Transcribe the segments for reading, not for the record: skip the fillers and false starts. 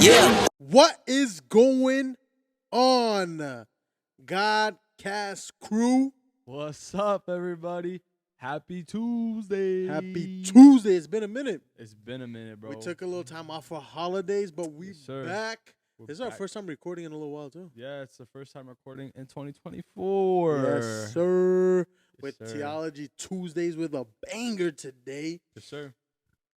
Yeah. What is going on, Godcast crew? What's up, everybody? Happy Tuesday. Happy Tuesday. It's been a minute. It's been a minute, bro. We took a little time off for holidays, but we Yes, sir. back. We're This is our back. first time recording in a little while, too. Yeah, it's the first time recording in 2024. Yes, sir. Yes, With sir. Theology Tuesdays with a banger today. Yes, sir.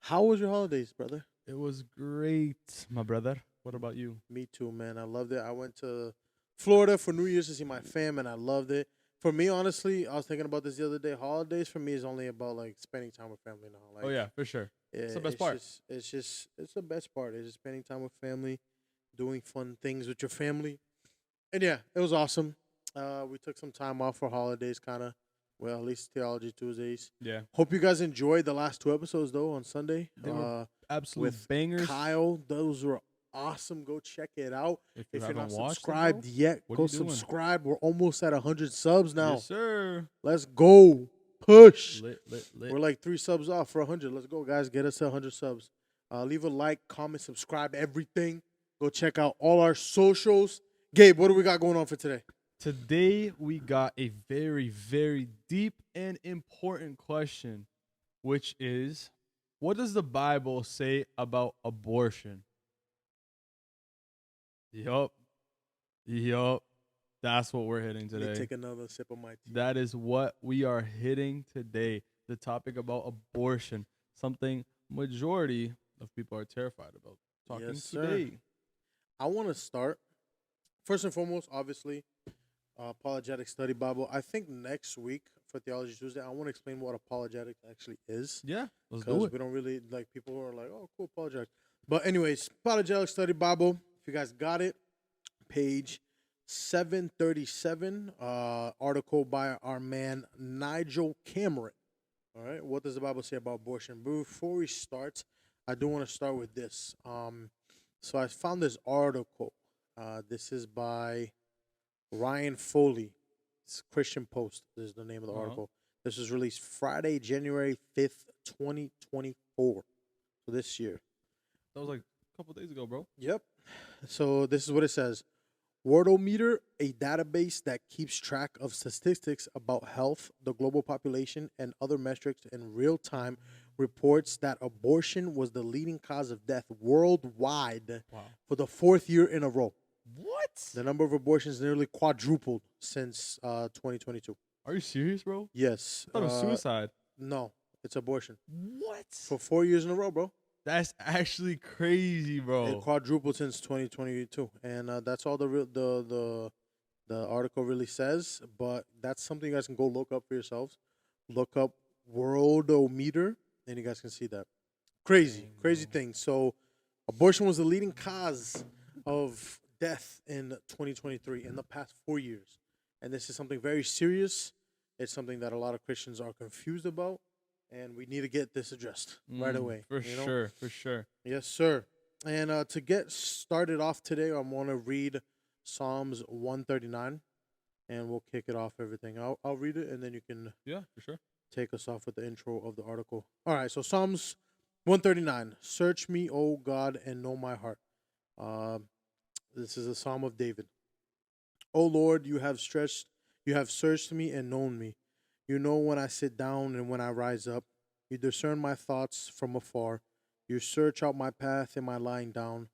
How was your holidays, brother? It was great, my brother. What about you? Me too, man. I loved it. I went to Florida for New Year's to see my fam, and I loved it. For me, honestly, I was thinking about this the other day. Holidays for me is only about like spending time with family now. Like, Oh, yeah, for sure. It's the best part. It's the best part. It's just spending time with family, doing fun things with your family, and yeah, it was awesome. We took some time off for holidays, kind of. Well, at least Theology Tuesdays. Yeah. Hope you guys enjoyed the last two episodes though on Sunday. They were Absolute with bangers. Kyle, those were awesome. Go check it out. If If you're not haven't watched subscribed them, yet, what are go you doing? subscribe. We're almost at 100 subs now. Yes, sir. Let's go. Push. Lit. We're like 3 subs off for 100. Let's go, guys. Get us to 100 subs. Leave a like, comment, subscribe, everything. Go check out all our socials. Gabe, what do we got going on for today? Today, we got a very, very deep and important question, which is, what does the Bible say about abortion? Yup. That's what we're hitting Let me today. take another sip of my tea. That is what we are hitting today. The topic about abortion, something majority of people are terrified about talking Yes, sir. today. I want to start, first and foremost, obviously, Apologetic Study Bible. I think next week for Theology Tuesday, I want to explain what apologetic actually is. Yeah, let's do Because it. we don't really, like, people who are like, oh, cool, apologetic. But anyways, Apologetic Study Bible, if you guys got it, page 737, article by our man Nigel Cameron. All right, what does the Bible say about abortion? Before we start, I do want to start with this. So I found this article. This is by Ryan Foley. It's Christian Post. This is the name of the article. This was released Friday, January 5th, 2024. So this year. That was like a couple days ago, bro. Yep. So this is what it says. Wordometer, a database that keeps track of statistics about health, the global population, and other metrics in real time, reports that abortion was the leading cause of death worldwide for the 4th year in a row. What? The number of abortions nearly quadrupled since 2022. Are you serious, bro? Yes. I thought it was suicide. No, it's abortion. What? For 4 years in a row, bro. That's actually crazy, bro. It quadrupled since 2022, and that's all the article really says. But that's something you guys can go look up for yourselves. Look up Worldometer, and you guys can see that. Crazy thing. So, abortion was the leading cause of death in 2023 in the past 4 years, and this is something very serious. It's something that a lot of Christians are confused about. And we need to get this addressed right away. For sure. Yes, sir. And to get started off today, I want to read Psalms 139, and we'll kick it off everything. I'll read it, and then you can For sure. take us off with the intro of the article. All right, so Psalms 139. Search me, O God, and know my heart. This is a Psalm of David. O Lord, you have searched me and known me. You know when I sit down and when I rise up. You discern my thoughts from afar. You search out my path and my lying down,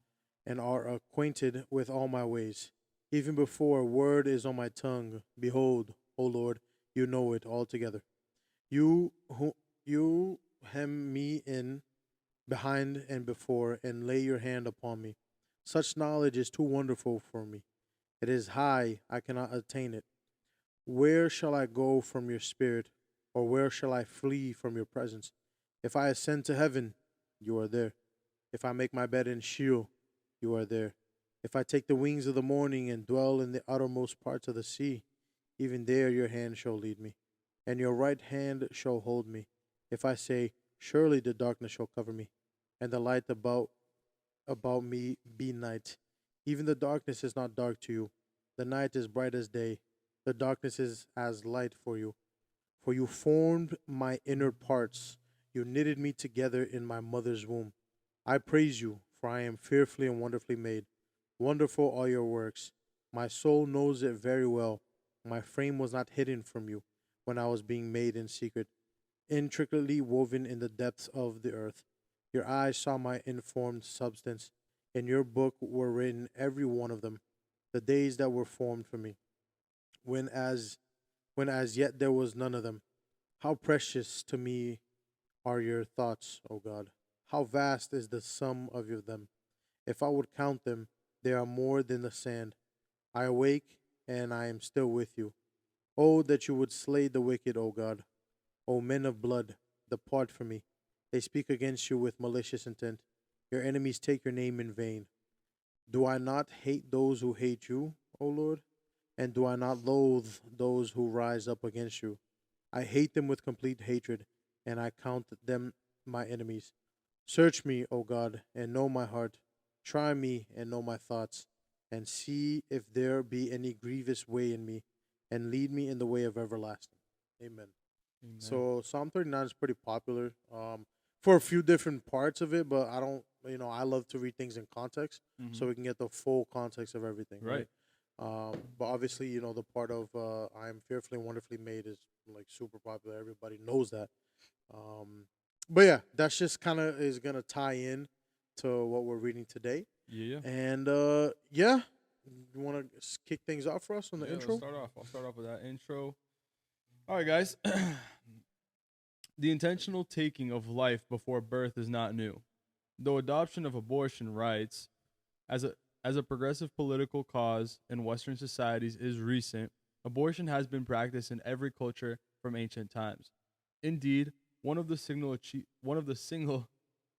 and are acquainted with all my ways. Even before a word is on my tongue, behold, O Lord, you know it altogether. You hem me in behind and before, and lay your hand upon me. Such knowledge is too wonderful for me. It is high, I cannot attain it. Where shall I go from your spirit, or where shall I flee from your presence? If I ascend to heaven, you are there. If I make my bed in Sheol, you are there. If I take the wings of the morning and dwell in the uttermost parts of the sea, even there your hand shall lead me, and your right hand shall hold me. If I say, surely the darkness shall cover me, and the light about me be night. Even the darkness is not dark to you. The night is bright as day. The darkness is as light for you. For you formed my inner parts. You knitted me together in my mother's womb. I praise you, for I am fearfully and wonderfully made. Wonderful are your works. My soul knows it very well. My frame was not hidden from you when I was being made in secret, intricately woven in the depths of the earth. Your eyes saw my informed substance. In your book were written every one of them, the days that were formed for me, when as when as yet there was none of them. How precious to me are your thoughts, O God. How vast is the sum of them. If I would count them, they are more than the sand. I awake, and I am still with you. Oh, that you would slay the wicked, O God. O men of blood, depart from me. They speak against you with malicious intent. Your enemies take your name in vain. Do I not hate those who hate you, O Lord? And do I not loathe those who rise up against you? I hate them with complete hatred, and I count them my enemies. Search me, O God, and know my heart. Try me and know my thoughts, and see if there be any grievous way in me, and lead me in the way of everlasting. Amen. Amen. So Psalm 39 is pretty popular for a few different parts of it, but I don't, I love to read things in context Hmm. so we can get the full context of everything, right? Right. But obviously, the part of I am fearfully and wonderfully made is like super popular. Everybody knows that. Um, but yeah, that's just kind of is going to tie in to what we're reading today. Yeah. And yeah, you want to kick things off for us on the Yeah. Let's intro? start off. I'll start off with that intro. All right, guys. The intentional taking of life before birth is not new. Though adoption of abortion rights as a progressive political cause in Western societies is recent, abortion has been practiced in every culture from ancient times. Indeed, one of the single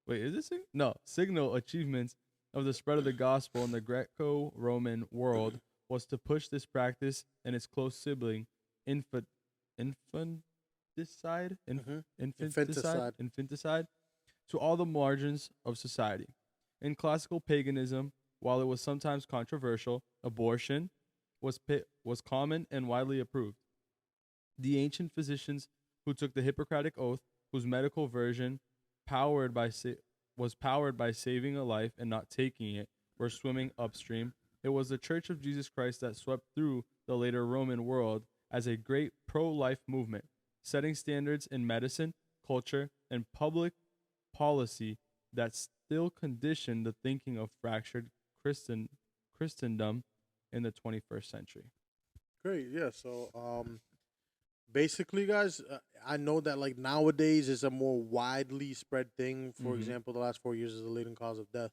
wait, is it no signal achievements of the spread of the gospel in the Greco-Roman world was to push this practice and its close sibling, infant, infanticide, Mm-hmm. Infanticide. infanticide, to all the margins of society. In classical paganism, while it was sometimes controversial, abortion was common and widely approved. The ancient physicians who took the Hippocratic oath, whose medical version powered by was powered by saving a life and not taking it, were swimming upstream. It was the Church of Jesus Christ that swept through the later Roman world as a great pro-life movement, setting standards in medicine, culture, and public policy that still condition the thinking of fractured Christendom in the 21st century. Great. Yeah. So basically, guys, I know that like nowadays is a more widely spread thing. For Mm-hmm. example, the last 4 years is the leading cause of death,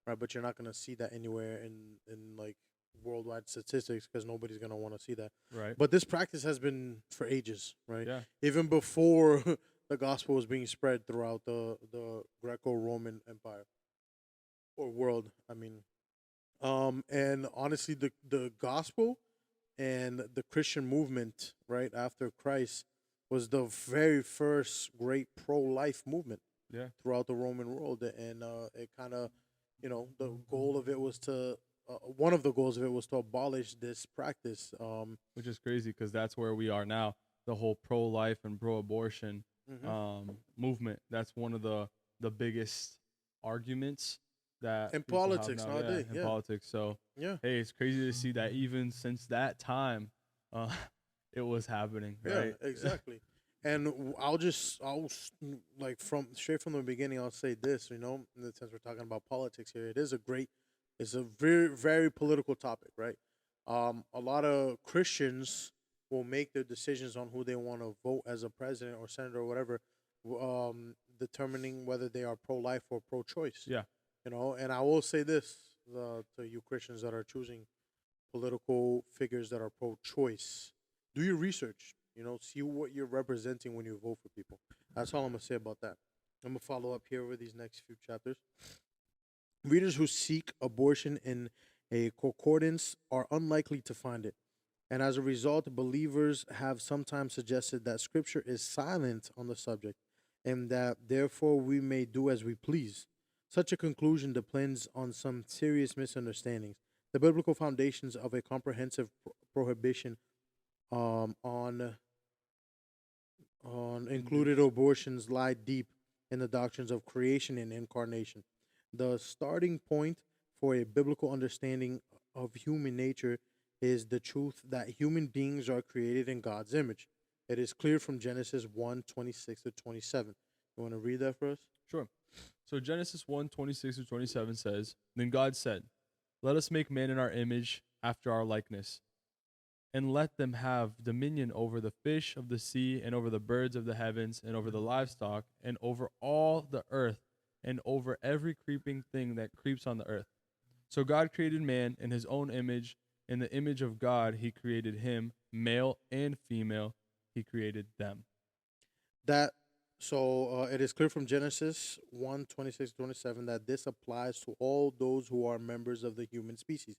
right? But you're not gonna see that anywhere in like worldwide statistics because nobody's gonna want to see that. Right. But this practice has been for ages, right? Yeah. Even before the gospel was being spread throughout the Greco-Roman Empire or world. I mean, and honestly, the gospel and the Christian movement right after Christ was the very first great pro-life movement Yeah. throughout the Roman world, and it kind of, the goal of it was to one of the goals of it was to abolish this practice. Which is crazy because that's where we are now. The whole pro-life and pro-abortion Mhm. movement. That's one of the biggest arguments that In people have politics now. Yeah, nowadays, in yeah, politics. So yeah, hey, it's crazy to see that even since that time, uh, it was happening. yeah, Right. exactly. And like from straight from the beginning, I'll say this, in the sense we're talking about politics here, it's a very, very political topic, right? A lot of Christians will make their decisions on who they want to vote as a president or senator or whatever, determining whether they are pro-life or pro-choice. Yeah. And I will say this to you Christians that are choosing political figures that are pro-choice: do your research. See what you're representing when you vote for people. That's all I'm gonna say about that. I'm gonna follow up here with these next few chapters. Readers who seek abortion in a concordance are unlikely to find it. And as a result, believers have sometimes suggested that Scripture is silent on the subject and that therefore we may do as we please. Such a conclusion depends on some serious misunderstandings. The biblical foundations of a comprehensive prohibition on included abortions lie deep in the doctrines of creation and incarnation. The starting point for a biblical understanding of human nature is the truth that human beings are created in God's image. It is clear from Genesis 1:26 to 27. You want to read that for us? Sure. So Genesis 1:26 to 27 says, Then God said, Let us make man in our image, after our likeness, and let them have dominion over the fish of the sea, and over the birds of the heavens, and over the livestock, and over all the earth, and over every creeping thing that creeps on the earth. So God created man in his own image. In the image of God, he created him, male and female, he created them. That it is clear from Genesis 1:26 to 27 that this applies to all those who are members of the human species.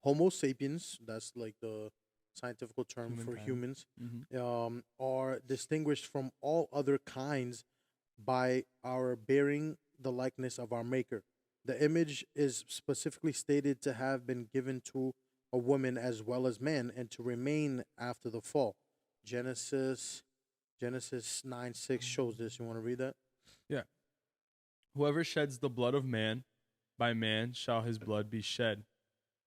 Homo sapiens, that's like the scientific term for Humankind. humans, Mm-hmm. are distinguished from all other kinds by our bearing the likeness of our Maker. The image is specifically stated to have been given to a woman as well as man and to remain after the fall. Genesis Genesis 9:6 shows this. You want to read that? Yeah. Whoever sheds the blood of man, by man shall his blood be shed.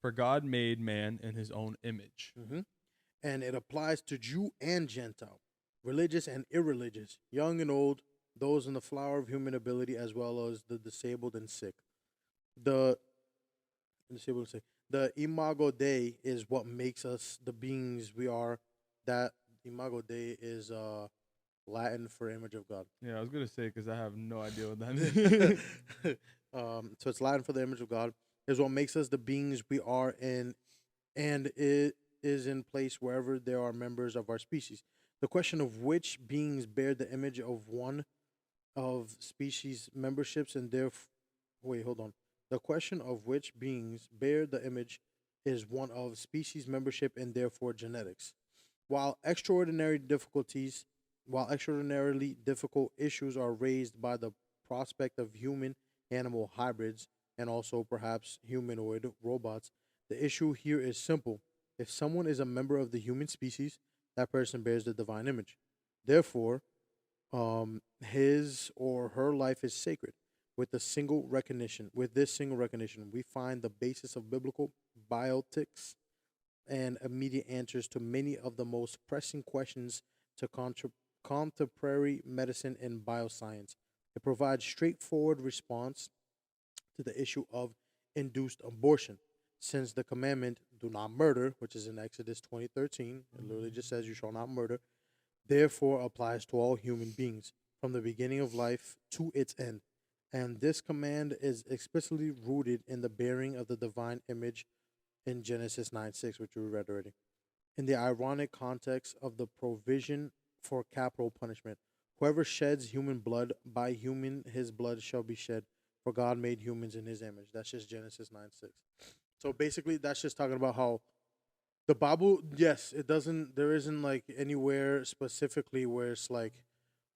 For God made man in his own image. Mm-hmm. And it applies to Jew and Gentile, religious and irreligious, young and old, those in the flower of human ability, as well as the disabled and sick. The disabled and sick. The imago Dei is what makes us the beings we are. That imago Dei is Latin for image of God. Yeah, I was going to say because I have no idea what that means. So it's Latin for the image of God. Is what makes us the beings we are in, and it is in place wherever there are members of our species. The question of which beings bear the image of one of species memberships and therefore, wait, hold on. The question of which beings bear the image is one of species membership and therefore genetics. While extraordinary difficulties, while extraordinarily difficult issues are raised by the prospect of human animal hybrids and also perhaps humanoid robots, the issue here is simple. If someone is a member of the human species, that person bears the divine image. Therefore, his or her life is sacred. With this single recognition, we find the basis of biblical biotics and immediate answers to many of the most pressing questions to contemporary medicine and bioscience. It provides straightforward response to the issue of induced abortion, since the commandment "do not murder," which is in Exodus 20:13, it literally just says, "You shall not murder," therefore applies to all human beings from the beginning of life to its end. And this command is explicitly rooted in the bearing of the divine image in Genesis 9:6, which we read already. In the ironic context of the provision for capital punishment, whoever sheds human blood, by human his blood shall be shed, for God made humans in his image. That's just Genesis 9:6. So basically, that's just talking about how the Bible, yes, it doesn't, there isn't like anywhere specifically where it's like,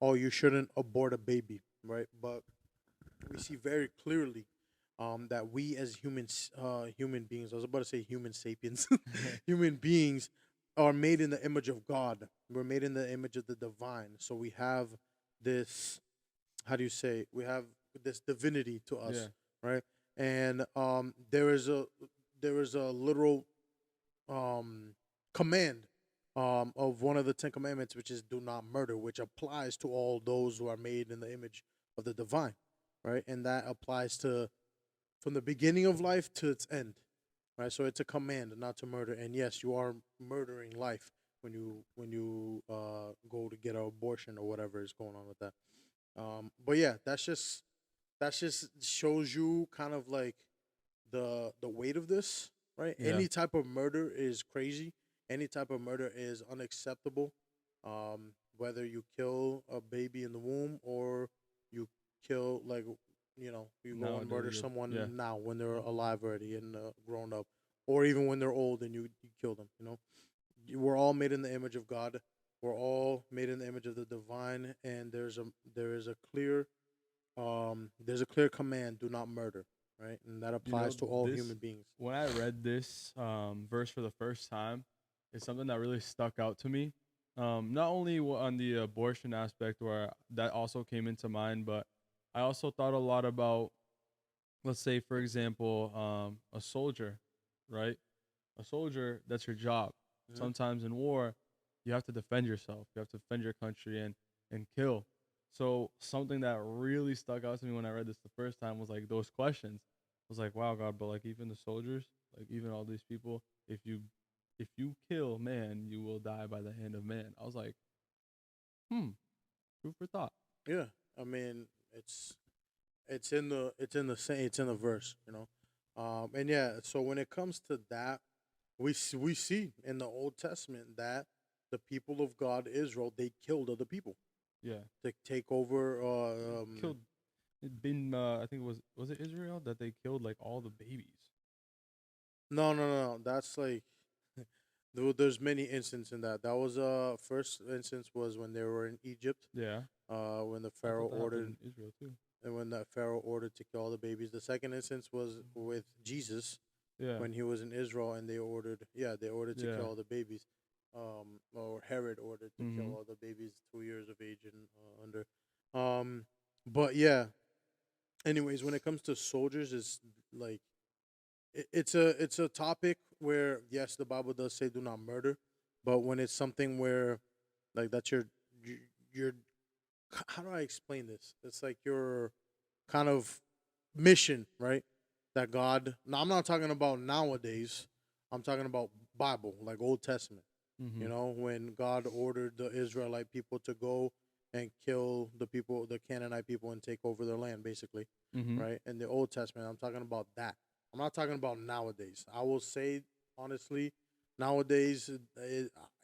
oh, you shouldn't abort a baby, right? But we see very clearly that we as human beings, I was about to say human sapiens, human beings are made in the image of God. We're made in the image of the divine. So we have this, how do you say, we have this divinity to Yeah. us, right? And there is a literal um, command of one of the Ten Commandments, which is "do not murder," which applies to all those who are made in the image of the divine, right? And that applies to from the beginning of life to its end, right? So it's a command not to murder, and yes, you are murdering life when you go to get an abortion or whatever is going on with that. But yeah, that's just shows you kind of like the weight of this, right? Yeah. Any type of murder is crazy. Any type of murder is unacceptable. Whether you kill a baby in the womb or you kill like you go and murder Nowadays, yeah. someone now when they're alive already and grown up, or even when they're old and you kill them. We're all made in the image of God. We're all made in the image of the divine, and there is a clear command: do not murder, right? And that You know, applies to all this, human beings. when I read this verse for the first time, it's something that really stuck out to me. Not only on the abortion aspect, where that also came into mind, but I also thought a lot about let's say, for example, a soldier, right? A soldier, that's your job. Mhm. Sometimes in war, you have to defend yourself. You have to defend your country and kill. So something that really stuck out to me when I read this the first time was like those questions. I was like, wow, God, but like even the soldiers, like even all these people, if you kill man, you will die by the hand of man. I was like, hmm, food for thought. Yeah, I mean, it's in the verse, you know. And yeah, so when it comes to that, we see in the Old Testament that the people of God, Israel, they killed other people Yeah, to take over. killed. It been I think it was it Israel that they killed like all the babies. No, no, no, no. That's like there's many instances in that. That was first instance was when they were in Egypt. Yeah, When the I Pharaoh thought that ordered happened in Israel too. and when the Pharaoh ordered to kill all the babies. The second instance was with Jesus Yeah, when he was in Israel and they ordered to yeah. kill all the babies. Or Herod ordered to kill Mhm. all the babies 2 years of age and under. But yeah. Anyways, when it comes to soldiers, it's like it's a topic where yes, the Bible does say do not murder, but when it's something where like that's your how do I explain this? It's like your kind of mission, right? That God. Now I'm not talking about nowadays. I'm talking about Bible, like Old Testament. You Mhm. know, when God ordered the Israelite people to go and kill the people, the Canaanite people, and take over their land, basically, Mhm. right? In the Old Testament, I'm talking about that. I'm not talking about nowadays. I will say honestly, nowadays,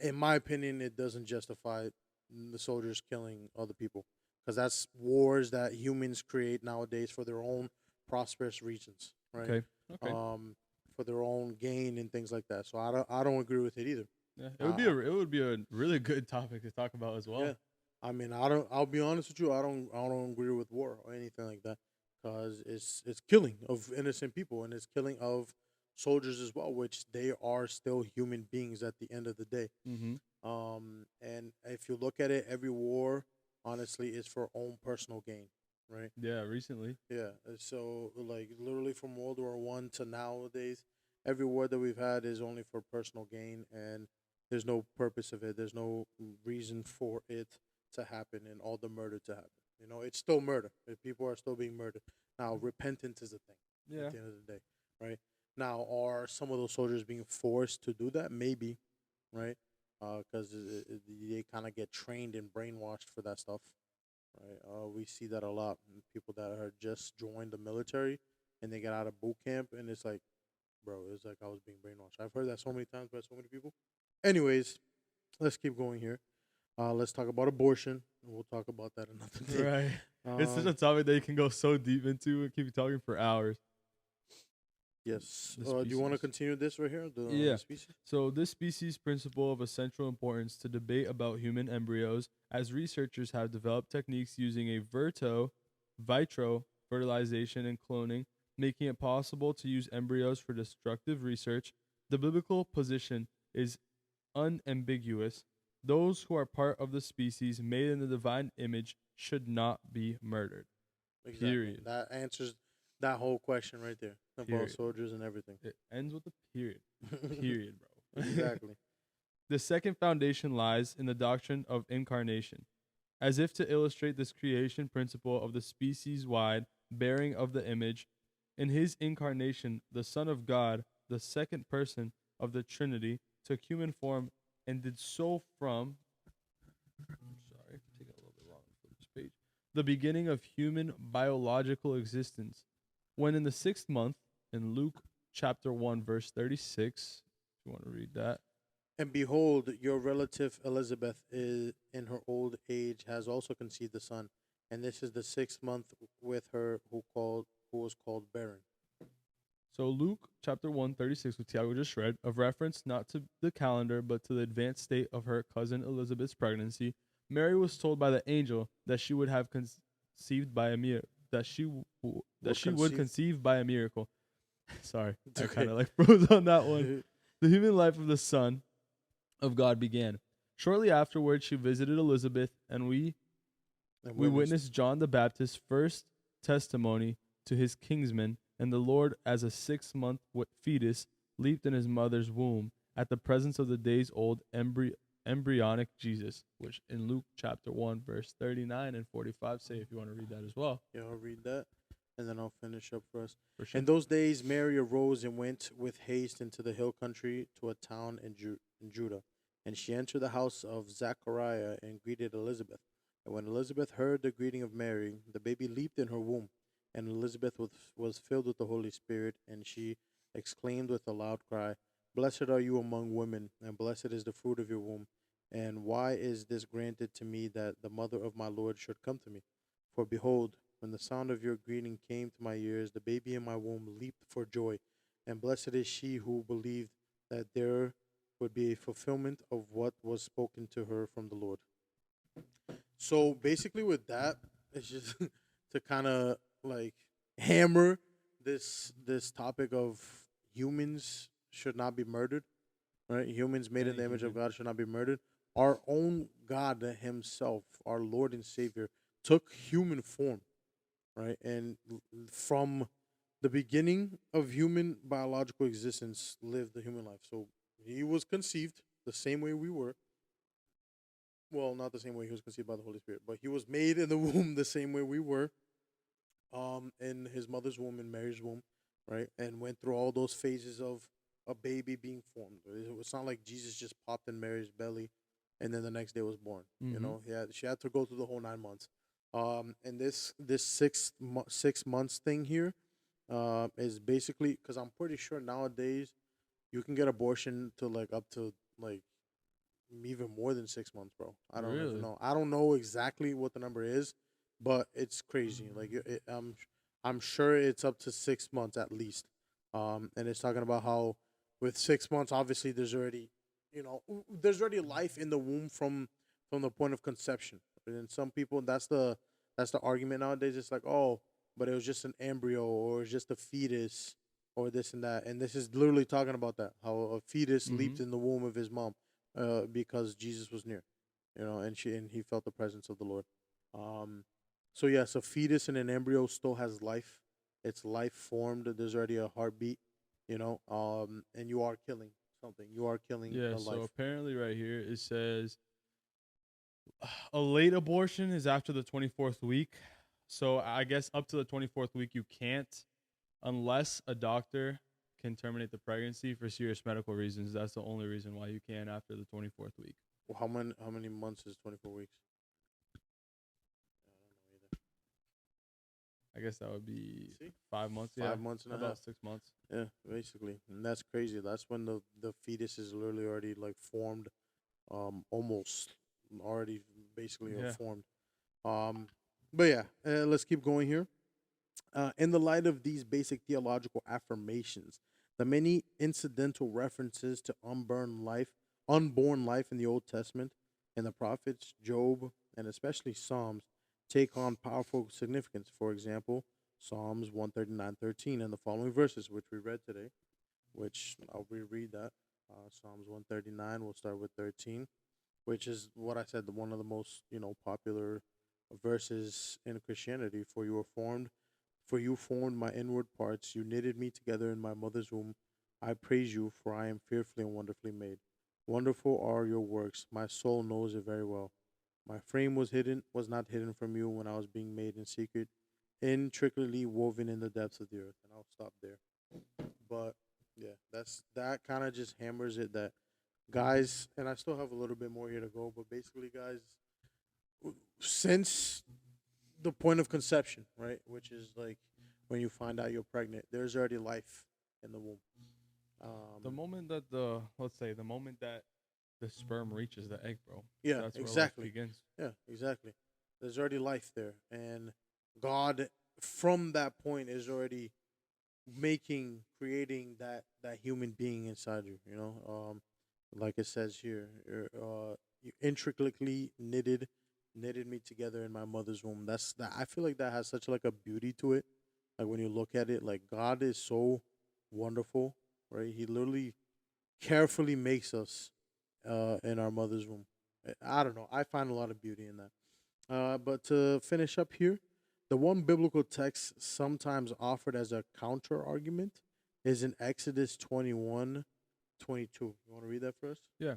in my opinion, it doesn't justify the soldiers killing other people because that's wars that humans create nowadays for their own prosperous reasons, right? Okay. Okay. Um, for their own gain and things like that. So I don't agree with it either. Yeah. Uh, It would be a really good topic to talk about as yeah, well. I mean, I don't. I'll be honest with you. I don't agree with war or anything like that because it's killing of innocent people and it's killing of soldiers as well, which they are still human beings at the end of the day. Mhm. And if you look at it, every war, honestly, is for own personal gain, right? Yeah, recently. Yeah. So like literally from World War I to nowadays, every war that we've had is only for personal gain and there's no purpose of it. There's no reason for it to happen and all the murder to happen. You know, it's still murder. People are still being murdered. Now, repentance is a thing at Yeah. the end of the day, right? Now, are some of those soldiers being forced to do that? Maybe, right? Because they kind of get trained and brainwashed for that stuff, right? We see that a lot. People that are just joined the military and they get out of boot camp, and it's like, bro, it's like I was being brainwashed. I've heard that so many times by so many people. Anyways, let's keep going here. Let's talk about abortion. We'll talk about that another day. Right. It's such Um, a topic that you can go so deep into and keep talking for hours. yes. The Do you want to species. continue this right here? The Yeah. species. So this species principle of essential importance to debate about human embryos, as researchers have developed techniques using a vitro fertilization and cloning, making it possible to use embryos for destructive research. The biblical position is unambiguous. Those who are part of the species made in the divine image should not be murdered. Exactly. Period. That answers that whole question right there about Period. soldiers and everything. It ends with a period. Period, bro. Exactly. The second foundation lies in the doctrine of incarnation. As if to illustrate this creation principle of the species wide bearing of the image, in his incarnation, the Son of God, the second person of the Trinity, took human form and did so from, I'm sorry, taking a little bit long to flip this page, the beginning of human biological existence. When in the 6th month, in Luke chapter 1, verse 36, if you want to read that. And behold, your relative Elizabeth is in her old age has also conceived a son, and this is the 6th month with her who was called barren. So Luke chapter 1, 36, which Tiago just read, of reference not to the calendar, but to the advanced state of her cousin Elizabeth's pregnancy, Mary was told by the angel that she would have conceived by a miracle. That Would she would conceive. conceive by a miracle. Sorry, It's I kind okay. of like froze on that one. And The human life of the Son of God began. Shortly afterwards, she visited Elizabeth, and we witnessed. witnessed John the Baptist's first testimony to his kinsman And the Lord, as a 6-month fetus, leaped in his mother's womb at the presence of the days-old embryonic Jesus, which in Luke chapter 1, verse 39 and 45 say, if you want to read that as well. Yeah, I'll read that, and then I'll finish up for us. For sure. In those days, Mary arose and went with haste into the hill country to a town in Judah. And she entered the house of Zachariah and greeted Elizabeth. And when Elizabeth heard the greeting of Mary, the baby leaped in her womb. And Elizabeth was filled with the Holy Spirit, and she exclaimed with a loud cry, "Blessed are you among women, and blessed is the fruit of your womb. And why is this granted to me, that the mother of my Lord should come to me? For behold, when the sound of your greeting came to my ears, the baby in my womb leaped for joy. And blessed is she who believed that there would be a fulfillment of what was spoken to her from the Lord." So basically, with that, it's just to kind of like hammer this topic of humans should not be murdered, right? Humans made in Any the image of human. God should not be murdered. Our own God Himself, our Lord and Savior, took human form, right? And from the beginning of human biological existence, lived the human life. So He was conceived the same way we were. Well, not the same way He was conceived by the Holy Spirit, but He was made in the womb the same way we were, in His mother's womb, in Mary's womb, right? And went through all those phases of a baby being formed. It was not like Jesus just popped in Mary's belly, and then the next day was born. You Mm-hmm. know, she had to go through the whole 9 months. And this 6 months thing here, is basically because I'm pretty sure nowadays you can get abortion to like up to like even more than 6 months, bro. I don't even Really? know. I don't know exactly what the number is, but it's crazy. Like I'm sure it's up to 6 months at least. And it's talking about how with 6 months, obviously there's already life in the womb from the point of conception. And some people, that's the argument nowadays. It's like, oh, but it was just an embryo, or it's just a fetus, or this and that. And this is literally talking about that, how a fetus Mm-hmm. leaped in the womb of his mom, because Jesus was near, and he felt the presence of the Lord. Um, so yes, a fetus and an embryo still has life. It's life formed. There's already a heartbeat, and you are killing something. You are killing Yeah, a so life. apparently right here it says a late abortion is after the 24th week. So I guess up to the 24th week you can't, unless a doctor can terminate the pregnancy for serious medical reasons. That's the only reason why you can after the 24th week. Well, how many months is 24 weeks? I guess that would be See, 5 months. Yeah, 5 months and a half. about 6 months. Yeah, basically, and that's crazy. That's when the fetus is literally already like formed, almost already basically Yeah. formed. Um, but yeah, let's keep going here. In the light of these basic theological affirmations, the many incidental references to unborn life in the Old Testament, and the prophets, Job, and especially Psalms, take on powerful significance. For example, Psalms 139:13 and the following verses, which we read today, which I'll reread that. Psalms 139, we'll start with 13, which is what I said, one of the most popular verses in Christianity. For you formed my inward parts. You knitted me together in my mother's womb. I praise you, for I am fearfully and wonderfully made. Wonderful are your works. My soul knows it very well. My frame was not hidden from you when I was being made in secret, intricately woven in the depths of the earth. And I'll stop there. But yeah, that kind of just hammers it that guys, and I still have a little bit more here to go, but basically, guys, since the point of conception, right, which is like when you find out you're pregnant, there's already life in the womb. The Um, moment that the moment that the sperm reaches the egg, bro, yeah, that's where life exactly. begins. Yeah, exactly. There's already life there, and God, from that point, is already creating that human being inside you. Like it says here, you intricately knitted me together in my mother's womb. That's that. I feel like that has such like a beauty to it. Like when you look at it, like God is so wonderful, right? He literally carefully makes us, in our mother's womb. I don't know. I find a lot of beauty in that. But to finish up here, The one biblical text sometimes offered as a counter argument is in Exodus 21:22. You want to read that first? Yeah.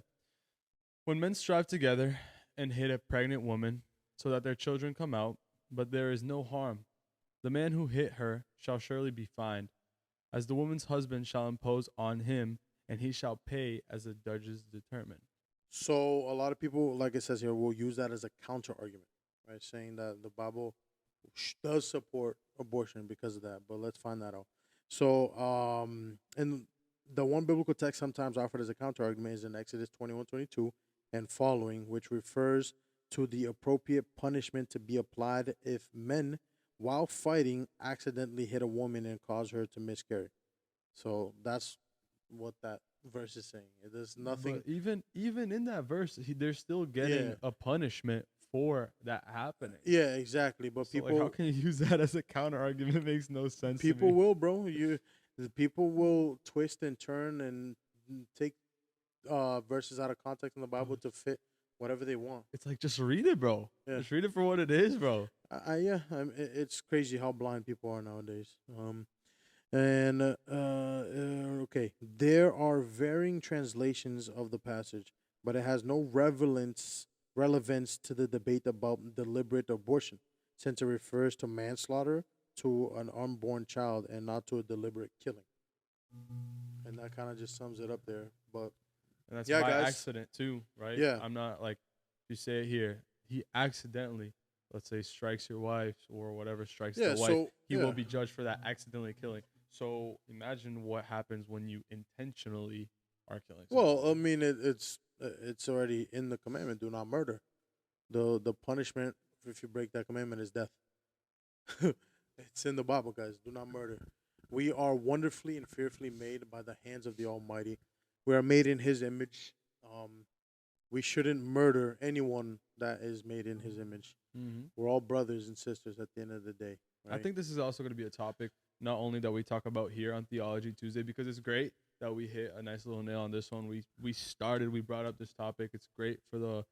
When men strive together and hit a pregnant woman so that their children come out, but there is no harm, the man who hit her shall surely be fined, as the woman's husband shall impose on him, and he shall pay as the judges determine. So a lot of people, like it says here, will use that as a counter argument, right? Saying that the Bible does support abortion because of that. But let's find that out. So, and the one biblical text sometimes offered as a counter argument is in Exodus 21:22 and following, which refers to the appropriate punishment to be applied if men, while fighting, accidentally hit a woman and cause her to miscarry. So that's what that verse is saying. There's nothing. But even in that verse, they're still getting Yeah. a punishment for that happening. Yeah, exactly. But So, people, like, how can you use that as a counter argument? It makes no sense. people to me. will, bro. The people will twist and turn and take verses out of context in the Bible to fit whatever they want. It's like, just read it, bro. Yeah. Just read it for what it is, bro. It's crazy how blind people are nowadays. Okay, there are varying translations of the passage, but it has no relevance to the debate about deliberate abortion, since it refers to manslaughter to an unborn child and not to a deliberate killing. And that kind of just sums it up there. But And that's Yeah, by guys. accident too, right? Yeah. I'm not like, you say it here. He accidentally, let's say, strikes your wife or whatever strikes Yeah, the wife. so- He yeah. will be judged for that accidentally killing. So imagine what happens when you intentionally are killing. well, someone. I mean, it's already in the commandment: do not murder. The punishment if you break that commandment is death. It's in the Bible, guys. Do not murder. We are wonderfully and fearfully made by the hands of the Almighty. We are made in His image. We shouldn't murder anyone that is made in His image. Mhm. We're all brothers and sisters at the end of the day. I Right? think this is also going to be a topic not only that we talk about here on Theology Tuesday, because it's great that we hit a nice little nail on this one. We brought up this topic. It's great for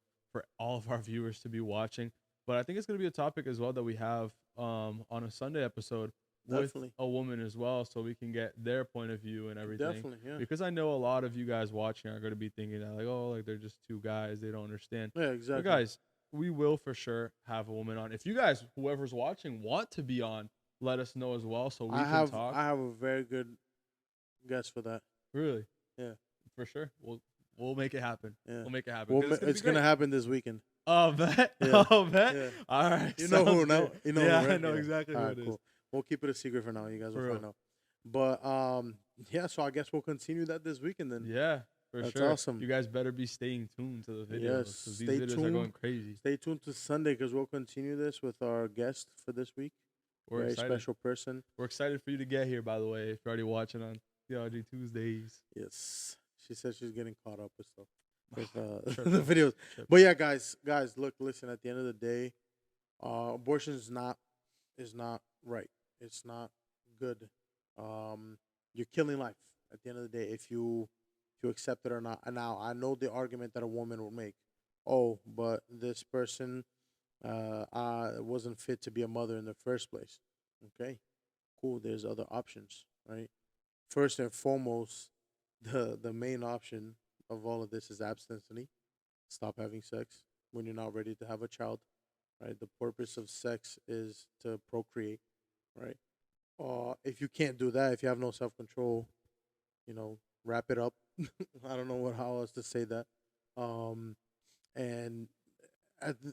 all of our viewers to be watching. But I think it's going to be a topic as well that we have on a Sunday episode Definitely. with a woman as well, so we can get their point of view and everything. Definitely, yeah. Because I know a lot of you guys watching are going to be thinking that, like, oh, like, they're just two guys, they don't understand. Yeah, exactly. But guys, we will for sure have a woman on. If you guys, whoever's watching, want to be on, let us know as well, so we I can have talk. I have a very good guess for that. Really? Yeah. For sure. We'll make it happen. Yeah. We'll make it happen. Well, 'cause it's gonna gonna be great. happen this weekend. Oh, bet. Yeah. Oh, bet. Yeah. All right. You know who sounds now? good. You know yeah, who, I right? know Yeah. exactly who Alright, it is. cool. We'll keep it a secret for now. You guys For will real. find out. But yeah, so I guess we'll continue that this weekend then. Yeah, for That's sure. awesome. You guys better be staying tuned to the videos. Yes, 'Cause these stay videos are tuned. going crazy. Stay tuned to Sunday because we'll continue this with our guest for this week. We're Very excited. special person. We're excited for you to get here, by the way, if you're already watching on Theology Tuesdays. Yes, she said she's getting caught up with stuff with Sure. the videos. Sure. But yeah, guys, look, listen. At the end of the day, abortion is not right. It's not good. You're killing life. At the end of the day, if you accept it or not. And now I know the argument that a woman will make. Oh, but this person wasn't fit to be a mother in the first place. Okay, cool. There's other options, right? First and foremost, the main option of all of this is abstinence. Stop having sex when you're not ready to have a child, right? The purpose of sex is to procreate, right? If you can't do that, if you have no self control, wrap it up. I don't know how else to say that. And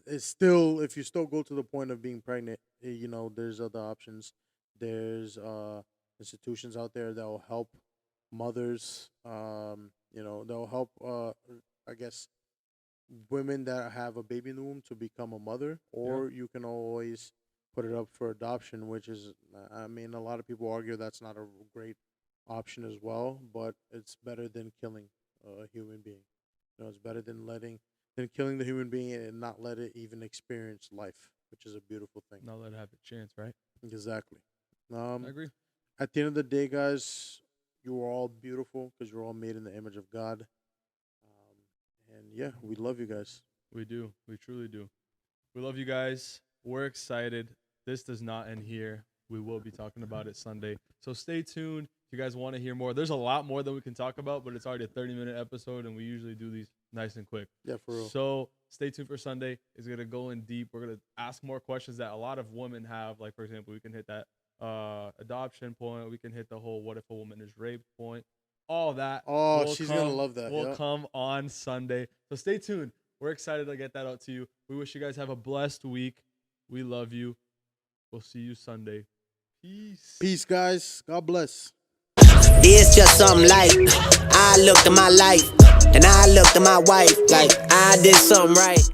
it's still, if you still go to the point of being pregnant, there's other options. There's institutions out there that will help mothers. They'll help. I guess women that have a baby in the womb to become a mother, or you can always put it up for adoption, which is, I mean, a lot of people argue that's not a great option as well, but it's better than killing a human being. It's better than killing the human being and not let it even experience life, which is a beautiful thing. Not let it have a chance, right? Exactly. I agree. At the end of the day, guys, you are all beautiful because you're all made in the image of God. And yeah, we love you guys. We do. We truly do. We love you guys. We're excited this does not end here. We will be talking about it Sunday. So stay tuned. If you guys want to hear more, there's a lot more that we can talk about, but it's already a 30-minute episode, and we usually do these nice and quick. Yeah, for real. So stay tuned for Sunday. It's going to go in deep. We're going to ask more questions that a lot of women have. Like, for example, we can hit that adoption point. We can hit the whole what if a woman is raped point. All that. Oh, she's going to love that. Will come on Sunday. So stay tuned. We're excited to get that out to you. We wish you guys have a blessed week. We love you. We'll see you Sunday. Peace. Peace, guys. God bless. It's just something like I looked at my life and I looked at my wife like I did something right.